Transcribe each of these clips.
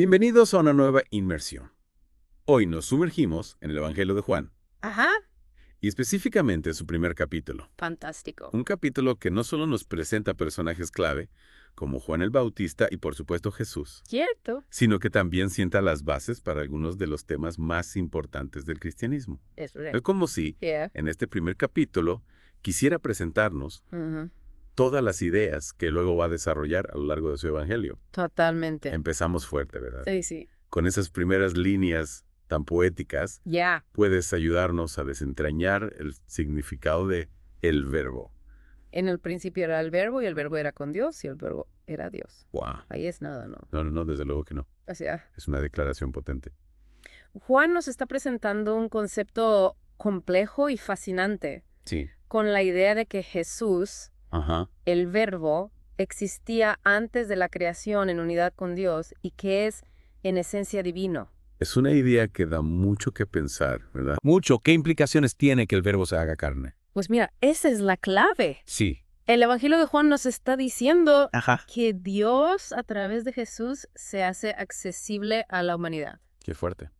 Bienvenidos a una nueva inmersión. Hoy nos sumergimos en el Evangelio de Juan, Ajá, y específicamente su primer capítulo. fantástico. Un capítulo que no solo nos presenta personajes clave, como Juan el Bautista y por supuesto Jesús, Cierto. sino que también sienta las bases para algunos de los temas más importantes del cristianismo. Es Es como si, Yeah. en este primer capítulo, quisiera presentarnos Ujú. todas las ideas que luego va a desarrollar a lo largo de su Evangelio. Totalmente. Empezamos fuerte, ¿verdad? Sí. Con esas primeras líneas tan poéticas, Ya. puedes ayudarnos a desentrañar el significado de el verbo. En el principio era el verbo y el verbo era con Dios y el verbo era Dios. ¡Wow! Ahí es nada, ¿no? No, desde luego que no. O sea, Es una declaración potente. Juan nos está presentando un concepto complejo y fascinante Sí. con la idea de que Jesús, Ajá. el verbo, existía antes de la creación en unidad con Dios y que es en esencia divino. Es una idea que da mucho que pensar, ¿verdad? Mucho. ¿Qué implicaciones tiene que el verbo se haga carne? Pues mira, esa es la clave. Sí. El Evangelio de Juan nos está diciendo Ajá. que Dios, a través de Jesús, se hace accesible a la humanidad. Qué fuerte.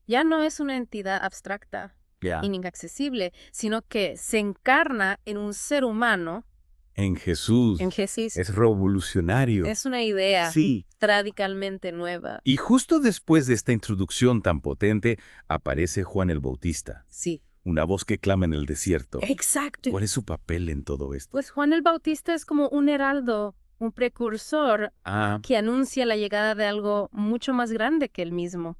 Ya no es una entidad abstracta Ya. inaccesible, sino que se encarna en un ser humano, En Jesús. en Jesús. Es revolucionario. Es una idea Sí. radicalmente nueva. Y justo después de esta introducción tan potente, aparece Juan el Bautista. Sí. Una voz que clama en el desierto. Exacto. ¿Cuál es su papel en todo esto? Pues Juan el Bautista es como un heraldo, un precursor Ah, que anuncia la llegada de algo mucho más grande que él mismo.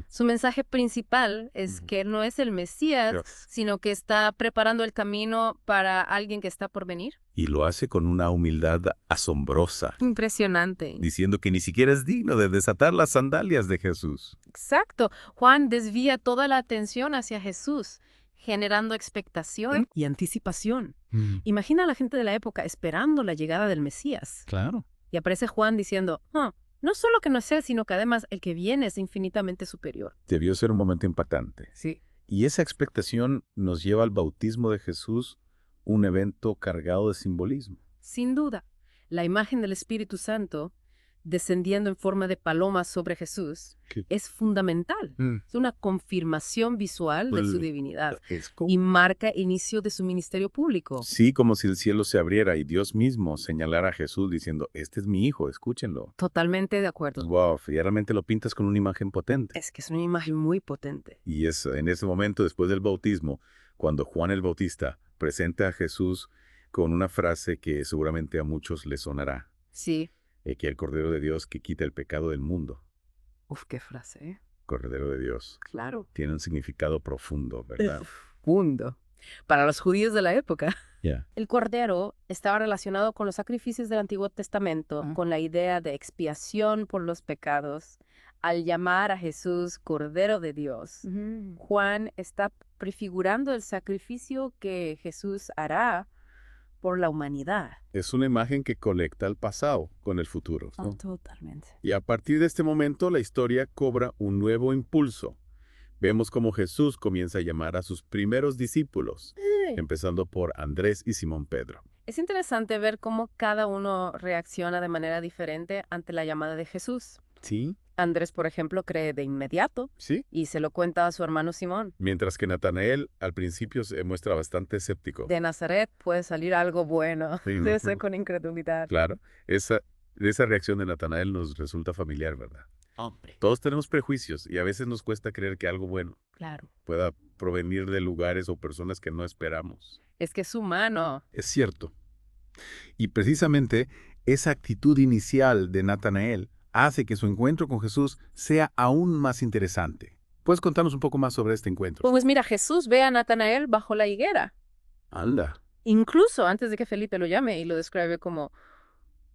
Su mensaje principal es Ujú. que él no es el Mesías, sino que está preparando el camino para alguien que está por venir. Y lo hace con una humildad asombrosa, Impresionante. diciendo que ni siquiera es digno de desatar las sandalias de Jesús. Exacto. Juan desvía toda la atención hacia Jesús, generando expectación y anticipación. Imagina a la gente de la época esperando la llegada del Mesías. Claro. Y aparece Juan diciendo, no solo que no es él, sino que además el que viene es infinitamente superior. Debió ser un momento impactante. Sí. Y esa expectación nos lleva al bautismo de Jesús, un evento cargado de simbolismo. Sin duda, la imagen del Espíritu Santo descendiendo en forma de paloma sobre Jesús ¿Qué? es fundamental. Es una confirmación visual de su divinidad y marca inicio de su ministerio público. Sí, como si el cielo se abriera y Dios mismo señalara a Jesús diciendo, este es mi hijo, escúchenlo. Totalmente de acuerdo. Wow, y realmente lo pintas con una imagen potente. Es que es una imagen muy potente. Y es en ese momento, después del bautismo, cuando Juan el Bautista presenta a Jesús con una frase que seguramente a muchos les sonará, Sí. que el Cordero de Dios que quita el pecado del mundo. Uf, qué frase, ¿eh? Cordero de Dios. Claro. Tiene un significado profundo, ¿verdad? Profundo. Para los judíos de la época. Ya. El cordero estaba relacionado con los sacrificios del Antiguo Testamento, con la idea de expiación por los pecados. Al llamar a Jesús Cordero de Dios, Juan está prefigurando el sacrificio que Jesús hará por la humanidad. Es una imagen que conecta el pasado con el futuro, ¿no? Totalmente. Y a partir de este momento, la historia cobra un nuevo impulso. Vemos cómo Jesús comienza a llamar a sus primeros discípulos, empezando por Andrés y Simón Pedro. Es interesante ver cómo cada uno reacciona de manera diferente ante la llamada de Jesús. ¿Sí? Andrés, por ejemplo, cree de inmediato ¿Sí? y se lo cuenta a su hermano Simón. Mientras que Natanael al principio se muestra bastante escéptico. De Nazaret puede salir algo bueno. Sí, Debe ser con incredulidad. Claro, esa reacción de Natanael nos resulta familiar, ¿verdad? Hombre. Todos tenemos prejuicios y a veces nos cuesta creer que algo bueno Claro. pueda provenir de lugares o personas que no esperamos. Es que es humano. Es cierto. Y precisamente esa actitud inicial de Natanael hace que su encuentro con Jesús sea aún más interesante. ¿Puedes contarnos un poco más sobre este encuentro? Pues mira, Jesús ve a Natanael bajo la higuera. Anda. Incluso antes de que Felipe lo llame y lo describe como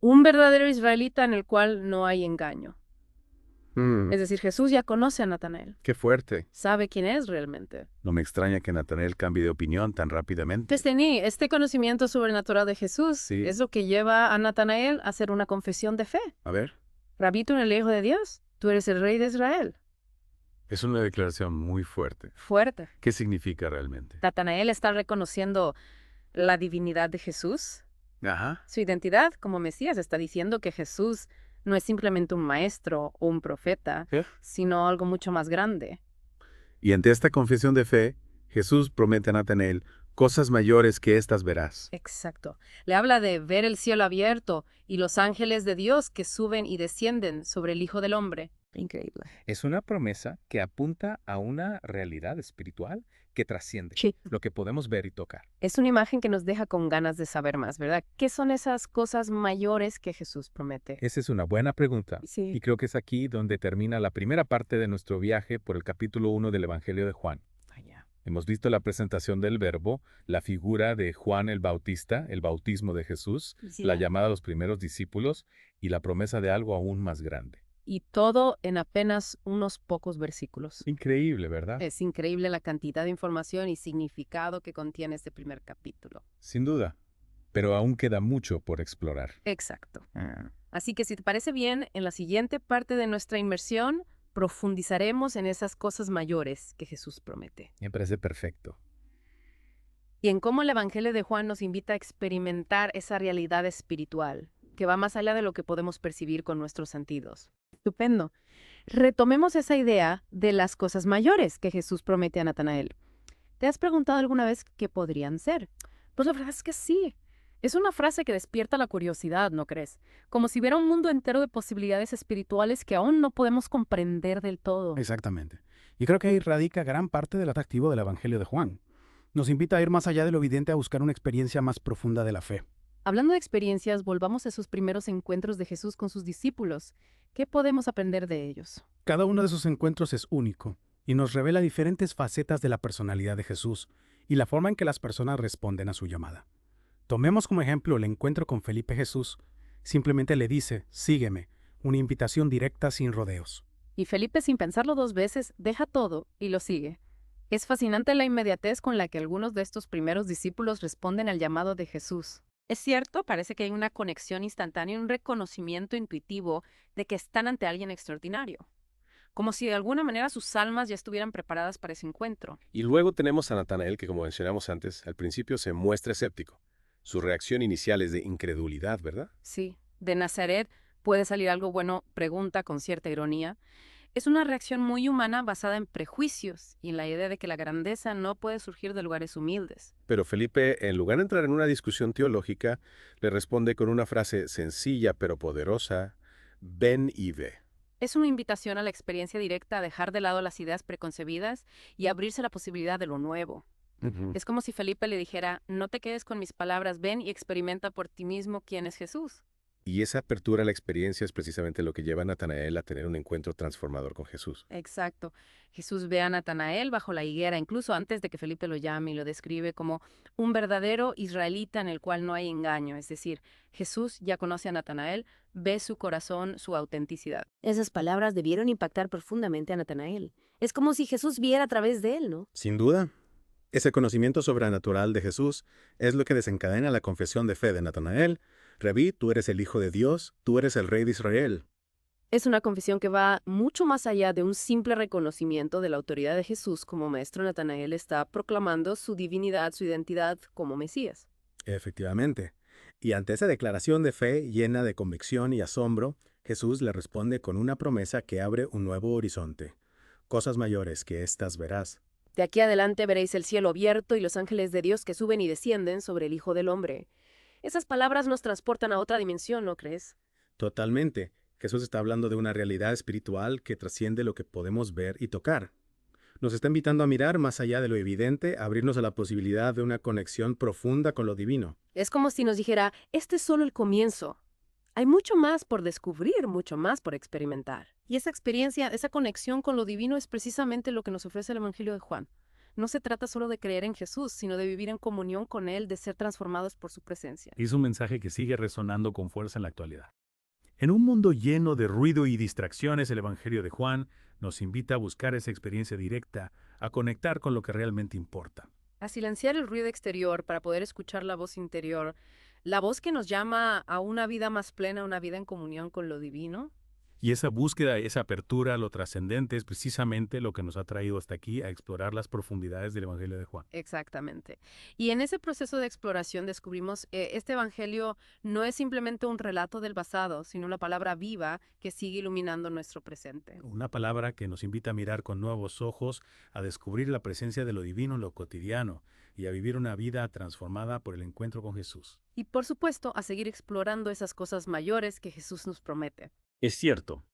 un verdadero israelita en el cual no hay engaño. Es decir, Jesús ya conoce a Natanael. Qué fuerte. Sabe quién es realmente. No me extraña que Natanael cambie de opinión tan rápidamente. Este conocimiento sobrenatural de Jesús Sí. es lo que lleva a Natanael a hacer una confesión de fe. A ver. Rabí, tú eres el Hijo de Dios. Tú eres el Rey de Israel. Es una declaración muy fuerte. Fuerte. ¿Qué significa realmente? Natanael está reconociendo la divinidad de Jesús, Ajá. su identidad como Mesías. Está diciendo que Jesús No es simplemente un maestro o un profeta, ¿Sí? sino algo mucho más grande. Y ante esta confesión de fe, Jesús promete a Natanael, cosas mayores que estas verás. Exacto. Le habla de ver el cielo abierto y los ángeles de Dios que suben y descienden sobre el Hijo del Hombre. Increíble. Es una promesa que apunta a una realidad espiritual que trasciende Sí. lo que podemos ver y tocar. Es una imagen que nos deja con ganas de saber más, ¿verdad? ¿Qué son esas cosas mayores que Jesús promete? Esa es una buena pregunta. Sí. Y creo que es aquí donde termina la primera parte de nuestro viaje por el capítulo 1 del Evangelio de Juan. Hemos visto la presentación del Verbo, la figura de Juan el Bautista, el bautismo de Jesús, la llamada a los primeros discípulos y la promesa de algo aún más grande. Y todo en apenas unos pocos versículos. Increíble, ¿verdad? Es increíble la cantidad de información y significado que contiene este primer capítulo. Sin duda. Pero aún queda mucho por explorar. Exacto. Así que si te parece bien, en la siguiente parte de nuestra inmersión profundizaremos en esas cosas mayores que Jesús promete. Me parece perfecto. Y en cómo el Evangelio de Juan nos invita a experimentar esa realidad espiritual, que va más allá de lo que podemos percibir con nuestros sentidos. Estupendo. Retomemos esa idea de las cosas mayores que Jesús promete a Natanael. ¿Te has preguntado alguna vez qué podrían ser? Pues la verdad es que sí. Es una frase que despierta la curiosidad, ¿no crees? Como si hubiera un mundo entero de posibilidades espirituales que aún no podemos comprender del todo. Exactamente. Y creo que ahí radica gran parte del atractivo del Evangelio de Juan. Nos invita a ir más allá de lo evidente a buscar una experiencia más profunda de la fe. Hablando de experiencias, volvamos a esos primeros encuentros de Jesús con sus discípulos. ¿Qué podemos aprender de ellos? Cada uno de esos encuentros es único y nos revela diferentes facetas de la personalidad de Jesús y la forma en que las personas responden a su llamada. Tomemos como ejemplo el encuentro con Felipe. Jesús simplemente le dice, sígueme, una invitación directa sin rodeos. Y Felipe, sin pensarlo dos veces, deja todo y lo sigue. Es fascinante la inmediatez con la que algunos de estos primeros discípulos responden al llamado de Jesús. Es cierto, parece que hay una conexión instantánea, un reconocimiento intuitivo de que están ante alguien extraordinario. Como si de alguna manera sus almas ya estuvieran preparadas para ese encuentro. Y luego tenemos a Natanael, que como mencionamos antes, al principio se muestra escéptico. Su reacción inicial es de incredulidad, ¿verdad? Sí, de Nazaret puede salir algo bueno, pregunta con cierta ironía. Es una reacción muy humana basada en prejuicios y en la idea de que la grandeza no puede surgir de lugares humildes. Pero Felipe, en lugar de entrar en una discusión teológica, le responde con una frase sencilla pero poderosa: ven y ve. Es una invitación a la experiencia directa a dejar de lado las ideas preconcebidas y abrirse a la posibilidad de lo nuevo. Es como si Felipe le dijera, no te quedes con mis palabras, ven y experimenta por ti mismo quién es Jesús. Y esa apertura a la experiencia es precisamente lo que lleva a Natanael a tener un encuentro transformador con Jesús. Exacto. Jesús ve a Natanael bajo la higuera, incluso antes de que Felipe lo llame, y lo describe como un verdadero israelita en el cual no hay engaño. Es decir, Jesús ya conoce a Natanael, ve su corazón, su autenticidad. Esas palabras debieron impactar profundamente a Natanael. Es como si Jesús viera a través de él, ¿no? Sin duda. Ese conocimiento sobrenatural de Jesús es lo que desencadena la confesión de fe de Natanael. Rabí, tú eres el Hijo de Dios, tú eres el Rey de Israel. Es una confesión que va mucho más allá de un simple reconocimiento de la autoridad de Jesús como maestro. Natanael está proclamando su divinidad, su identidad como Mesías. Efectivamente. Y ante esa declaración de fe llena de convicción y asombro, Jesús le responde con una promesa que abre un nuevo horizonte. Cosas mayores que estas verás. De aquí adelante veréis el cielo abierto y los ángeles de Dios que suben y descienden sobre el Hijo del Hombre. Esas palabras nos transportan a otra dimensión, ¿no crees? Totalmente. Jesús está hablando de una realidad espiritual que trasciende lo que podemos ver y tocar. Nos está invitando a mirar más allá de lo evidente, a abrirnos a la posibilidad de una conexión profunda con lo divino. Es como si nos dijera, este es solo el comienzo. Hay mucho más por descubrir, mucho más por experimentar. Y esa experiencia, esa conexión con lo divino es precisamente lo que nos ofrece el Evangelio de Juan. No se trata solo de creer en Jesús, sino de vivir en comunión con Él, de ser transformados por su presencia. Es un mensaje que sigue resonando con fuerza en la actualidad. En un mundo lleno de ruido y distracciones, el Evangelio de Juan nos invita a buscar esa experiencia directa, a conectar con lo que realmente importa. A silenciar el ruido exterior para poder escuchar la voz interior, la voz que nos llama a una vida más plena, una vida en comunión con lo divino. Y esa búsqueda, esa apertura a lo trascendente es precisamente lo que nos ha traído hasta aquí a explorar las profundidades del Evangelio de Juan. Exactamente. Y en ese proceso de exploración descubrimos este evangelio no es simplemente un relato del pasado, sino una palabra viva que sigue iluminando nuestro presente. Una palabra que nos invita a mirar con nuevos ojos, a descubrir la presencia de lo divino en lo cotidiano y a vivir una vida transformada por el encuentro con Jesús. Y por supuesto, a seguir explorando esas cosas mayores que Jesús nos promete. Es cierto,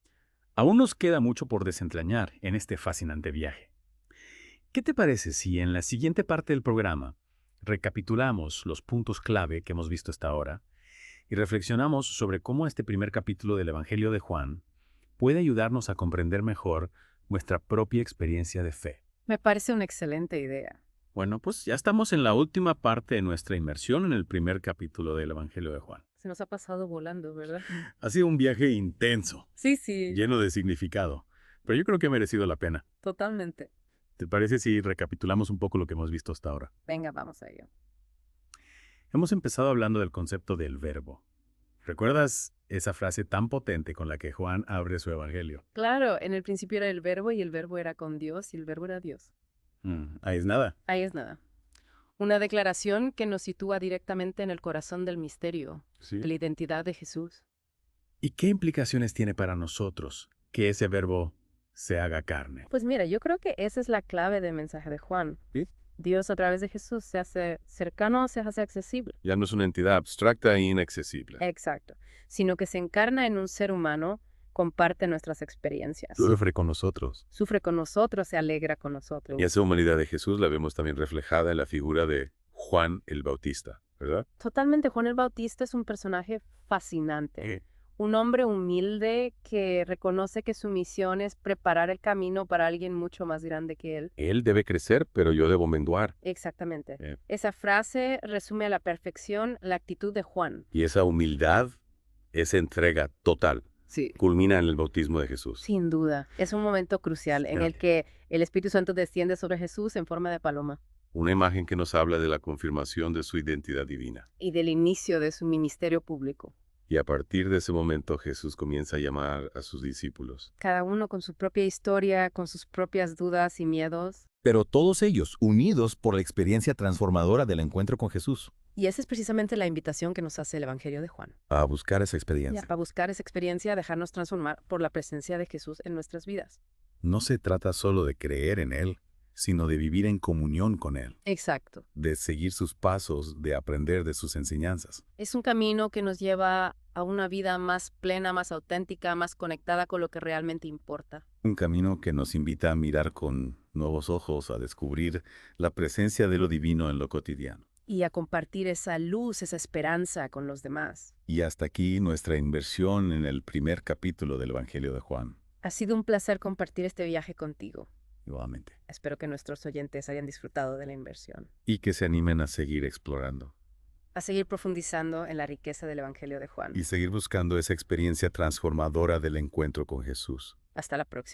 aún nos queda mucho por desentrañar en este fascinante viaje. ¿Qué te parece si en la siguiente parte del programa recapitulamos los puntos clave que hemos visto hasta ahora y reflexionamos sobre cómo este primer capítulo del Evangelio de Juan puede ayudarnos a comprender mejor nuestra propia experiencia de fe? Me parece una excelente idea. Bueno, pues ya estamos en la última parte de nuestra inmersión en el primer capítulo del Evangelio de Juan. Se nos ha pasado volando, ¿verdad? Ha sido un viaje intenso, Sí, sí, lleno de significado, pero yo creo que ha merecido la pena. totalmente. ¿Te parece si recapitulamos un poco lo que hemos visto hasta ahora? Venga, vamos a ello. Hemos empezado hablando del concepto del verbo. ¿Recuerdas esa frase tan potente con la que Juan abre su Evangelio? Claro, en el principio era el verbo y el verbo era con Dios y el verbo era Dios. Ahí es nada. Ahí es nada. Una declaración que nos sitúa directamente en el corazón del misterio, Sí. de la identidad de Jesús. ¿Y qué implicaciones tiene para nosotros que ese verbo se haga carne? Pues mira, yo creo que esa es la clave del mensaje de Juan. Sí. Dios a través de Jesús se hace cercano, se hace accesible. Ya no es una entidad abstracta e inaccesible. Exacto. Sino que se encarna en un ser humano, comparte nuestras experiencias. Sufre con nosotros. Sufre con nosotros, se alegra con nosotros. Y esa humanidad de Jesús la vemos también reflejada en la figura de Juan el Bautista, ¿verdad? Totalmente, Juan el Bautista es un personaje fascinante. Un hombre humilde que reconoce que su misión es preparar el camino para alguien mucho más grande que él. Él debe crecer, pero yo debo menguar. Exactamente. Esa frase resume a la perfección la actitud de Juan. Y esa humildad, esa entrega total, Sí. culmina en el bautismo de Jesús. Sin duda. Es un momento crucial en el que el Espíritu Santo desciende sobre Jesús en forma de paloma Una imagen que nos habla de la confirmación de su identidad divina. y del inicio de su ministerio público. Y a partir de ese momento Jesús comienza a llamar a sus discípulos. Cada uno con su propia historia, con sus propias dudas y miedos. Pero todos ellos unidos por la experiencia transformadora del encuentro con Jesús. Y esa es precisamente la invitación que nos hace el Evangelio de Juan. A buscar esa experiencia. Para buscar esa experiencia, dejarnos transformar por la presencia de Jesús en nuestras vidas. No se trata solo de creer en Él, sino de vivir en comunión con Él, Exacto. de seguir sus pasos, de aprender de sus enseñanzas. Es un camino que nos lleva a una vida más plena, más auténtica, más conectada con lo que realmente importa. Un camino que nos invita a mirar con nuevos ojos, a descubrir la presencia de lo divino en lo cotidiano. Y a compartir esa luz, esa esperanza con los demás. Y hasta aquí nuestra inversión en el primer capítulo del Evangelio de Juan. Ha sido un placer compartir este viaje contigo. Igualmente. Espero que nuestros oyentes hayan disfrutado de la inversión. Y que se animen a seguir explorando. A seguir profundizando en la riqueza del Evangelio de Juan. Y seguir buscando esa experiencia transformadora del encuentro con Jesús. Hasta la próxima.